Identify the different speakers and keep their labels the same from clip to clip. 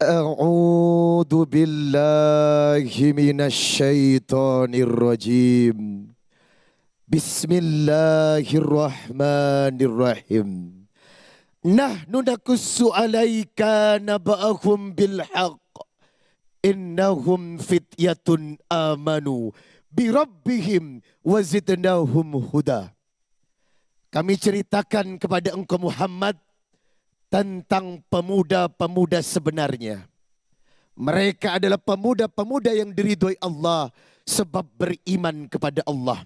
Speaker 1: A'udzu billahi minasyaitonir rajim. Bismillahirrahmanirrahim. Nahnu naqussu 'alaika naba'ahum bil haqq. Innahum fityatun amanu bi rabbihim wa zidnahum huda. Kami ceritakan kepada engkau Muhammad tentang pemuda-pemuda sebenarnya. Mereka adalah pemuda-pemuda yang diridhoi Allah sebab beriman kepada Allah.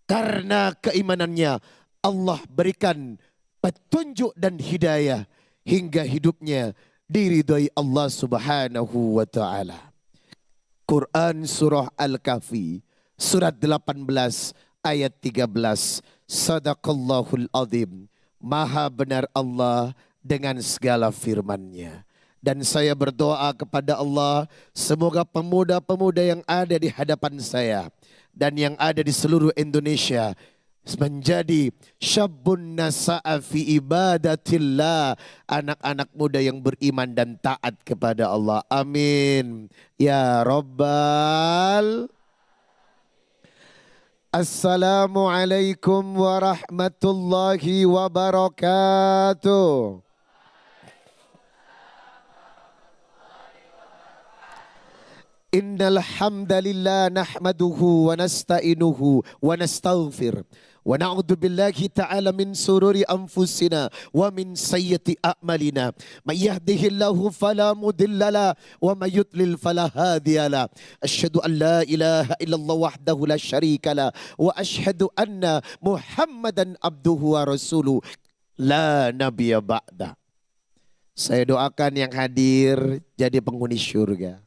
Speaker 1: Karena keimanannya Allah berikan petunjuk dan hidayah hingga hidupnya diridhoi Allah Subhanahu wa taala. Quran surah Al-Kahfi surat 18 ayat 13. Sadaqallahul azim. Maha benar Allah dengan segala firman-Nya. Dan saya berdoa kepada Allah, semoga pemuda-pemuda yang ada di hadapan saya dan yang ada di seluruh Indonesia menjadi syabun nasa'a fi ibadatillah, anak-anak muda yang beriman dan taat kepada Allah. Amin ya rabbal. Assalamualaikum warahmatullahi wabarakatuh. Innal hamdalillah nahmaduhu wa nasta'inuhu wa nastaghfir wa na'udzu billahi ta'ala min sururi anfusina wa min sayyiati a'malina. May yahdihillahu fala mudilla wa may yudlil fala hadiya. Asyhadu an la ilaha illallah wahdahu la syarika la wa asyhadu anna Muhammadan abduhu wa rasuluh la nabiyya ba'da. Saya doakan yang hadir jadi penghuni syurga.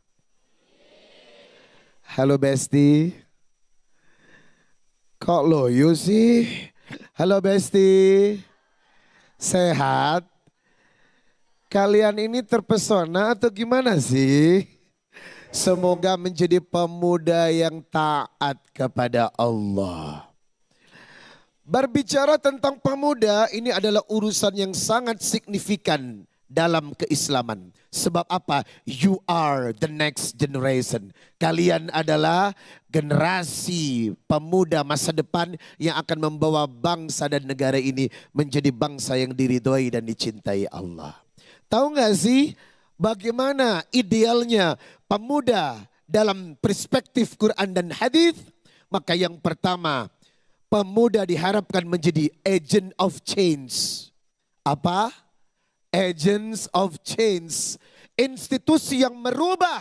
Speaker 1: Halo Besti. Kok loyo sih? Halo Besti. Sehat? Kalian ini terpesona atau gimana sih? Semoga menjadi pemuda yang taat kepada Allah. Berbicara tentang pemuda, ini adalah urusan yang sangat signifikan dalam keislaman. Sebab apa? You are the next generation. Kalian adalah generasi pemuda masa depan yang akan membawa bangsa dan negara ini menjadi bangsa yang diridhoi dan dicintai Allah. Tahu gak sih bagaimana idealnya pemuda dalam perspektif Quran dan hadis? Maka yang pertama, pemuda diharapkan menjadi agent of change. Apa? Agents of change. Institusi yang merubah.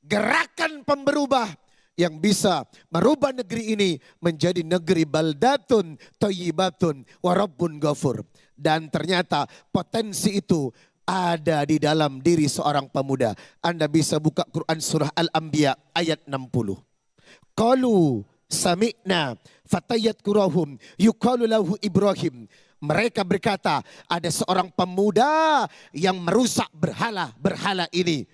Speaker 1: Gerakan pemberubah yang bisa merubah negeri ini menjadi negeri baldatun thayyibatun wa rabbun ghafur. Dan ternyata potensi itu ada di dalam diri seorang pemuda. Anda bisa buka Quran surah Al-Anbiya ayat 60. Qalu sami'na fatayat kurahum yuqalu lahu Ibrahim. Mereka berkata, ada seorang pemuda yang merusak berhala ini.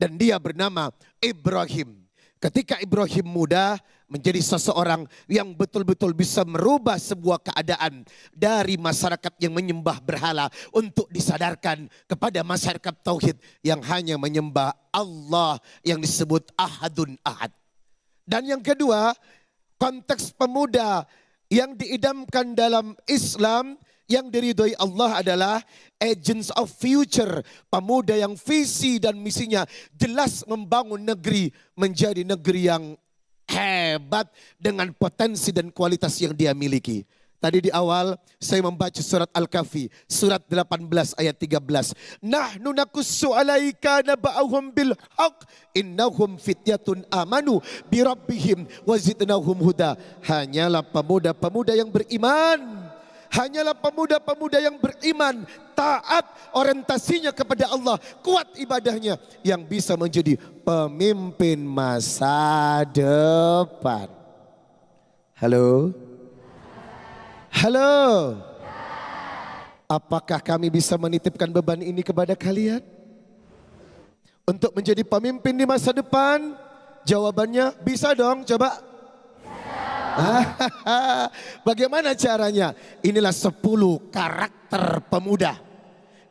Speaker 1: Dan dia bernama Ibrahim. Ketika Ibrahim muda, menjadi seseorang yang betul-betul bisa merubah sebuah keadaan dari masyarakat yang menyembah berhala untuk disadarkan kepada masyarakat tauhid yang hanya menyembah Allah yang disebut Ahadun Ahad. Dan yang kedua, konteks pemuda yang diidamkan dalam Islam yang diridhoi Allah adalah agents of future. Pemuda yang visi dan misinya jelas membangun negeri menjadi negeri yang hebat dengan potensi dan kualitas yang dia miliki. Tadi di awal saya membaca surat Al-Kahfi, surat 18 ayat 13. Nahnu naqussu 'alaika naba'ahum bil haqq innahum fityatun amanu bi rabbihim wa zidnahum huda. Hanyalah pemuda-pemuda yang beriman. Hanyalah pemuda-pemuda yang beriman, taat orientasinya kepada Allah, kuat ibadahnya yang bisa menjadi pemimpin masa depan. Halo? Halo? Apakah kami bisa menitipkan beban ini kepada kalian? Untuk menjadi pemimpin di masa depan? Jawabannya bisa dong, coba. Bagaimana caranya? Inilah 10 karakter pemuda.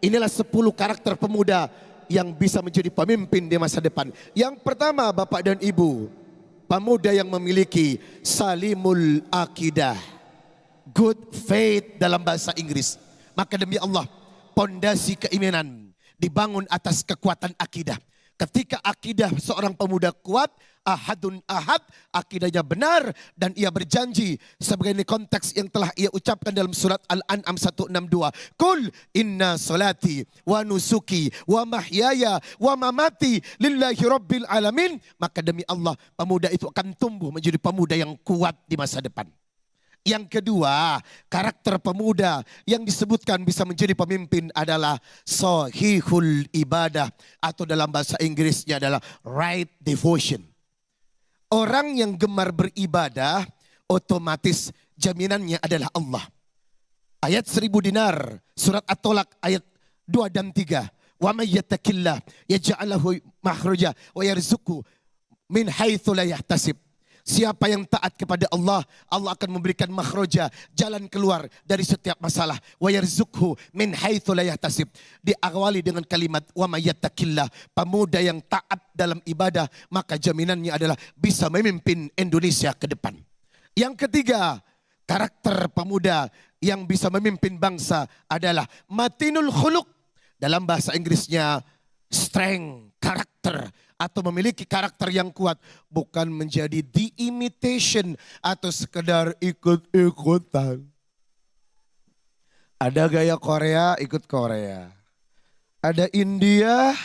Speaker 1: Inilah 10 karakter pemuda yang bisa menjadi pemimpin di masa depan. Yang pertama Bapak dan Ibu, pemuda yang memiliki salimul akidah, good faith dalam bahasa Inggris. Maka demi Allah, pondasi keimanan dibangun atas kekuatan akidah. Ketika akidah seorang pemuda kuat, ahadun ahad, akidahnya benar, dan ia berjanji sebagai konteks yang telah ia ucapkan dalam surat Al-An'am 162. Kul inna salati wa nusuki wa mahyaya wa mamati lillahi rabbil alamin. Maka demi Allah, pemuda itu akan tumbuh menjadi pemuda yang kuat di masa depan. Yang kedua, karakter pemuda yang disebutkan bisa menjadi pemimpin adalah sahihul ibadah, atau dalam bahasa Inggrisnya adalah right devotion. Orang yang gemar beribadah, otomatis jaminannya adalah Allah. Ayat 1000 dinar, surat At-Tolak ayat 2 dan 3. Wa may yattaqillah yaj'al lahu makhraja wa yarzuqhu min haitsu la yahtasib. Siapa yang taat kepada Allah, Allah akan memberikan makhraja, jalan keluar dari setiap masalah. Wa yarzuqhu min haitsu la yahtasib. Diawali dengan kalimat wa may yattaqillah. Pemuda yang taat dalam ibadah, maka jaminannya adalah bisa memimpin Indonesia ke depan. Yang ketiga, karakter pemuda yang bisa memimpin bangsa adalah matinul khuluq. Dalam bahasa Inggrisnya strength, karakter, atau memiliki karakter yang kuat, bukan menjadi the imitation atau sekedar ikut-ikutan. Ada gaya Korea, ikut Korea. Ada India,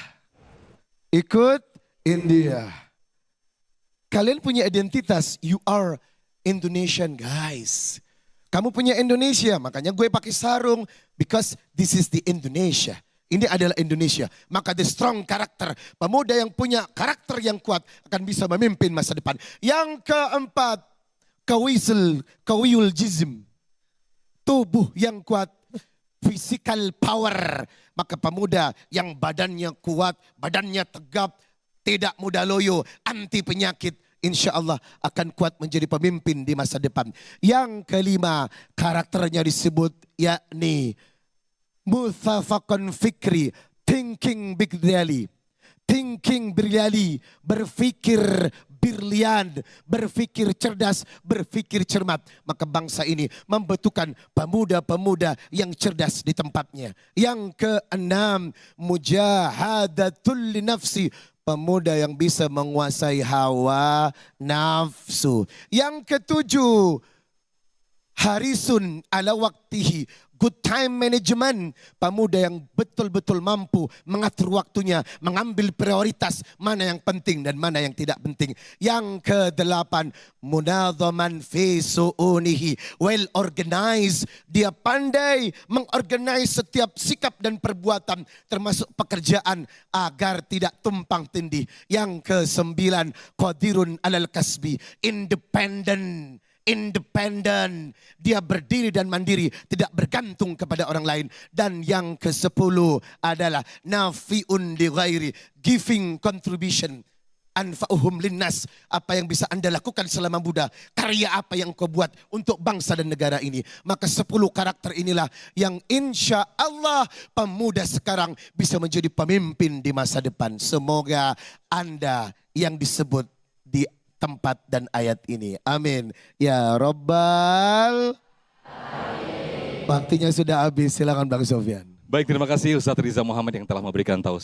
Speaker 1: ikut India. Kalian punya identitas, you are Indonesian guys. Kamu punya Indonesia, makanya gue pakai sarung, because this is the Indonesia. Ini adalah Indonesia. Maka the strong karakter, pemuda yang punya karakter yang kuat akan bisa memimpin masa depan. Yang keempat, kawiyul jism, tubuh yang kuat, physical power. Maka pemuda yang badannya kuat, badannya tegap, tidak mudah loyo, anti penyakit, insya Allah akan kuat menjadi pemimpin di masa depan. Yang kelima, karakternya disebut yakni muthafaqan fikri, thinking big really. Thinking brilliantly, berpikir brilian, berpikir cerdas, berpikir cermat. Maka bangsa ini membutuhkan pemuda-pemuda yang cerdas di tempatnya. Yang keenam, mujahadatul nafsi, pemuda yang bisa menguasai hawa nafsu. Yang ketujuh, harisun ala waktihi, good time management, pemuda yang betul-betul mampu mengatur waktunya, mengambil prioritas mana yang penting dan mana yang tidak penting. Yang kedelapan, munadhaman fi su'unihi, well organized, dia pandai mengorganize setiap sikap dan perbuatan termasuk pekerjaan agar tidak tumpang tindih. Yang kesembilan, qadirun alal kasbi, independent, dia berdiri dan mandiri, tidak bergantung kepada orang lain. Dan yang ke-10 adalah nafi'un li ghairi, giving contribution, anfa'uhum linnas, apa yang bisa Anda lakukan selama muda, karya apa yang kau buat untuk bangsa dan negara ini. Maka 10 karakter inilah yang insya Allah pemuda sekarang bisa menjadi pemimpin di masa depan. Semoga Anda yang disebut di tempat dan ayat ini. Amin. Ya Rabbal. Waktunya sudah habis. Silakan Bang Sofyan.
Speaker 2: Baik, terima kasih Ustadz Riza Muhammad yang telah memberikan tahu.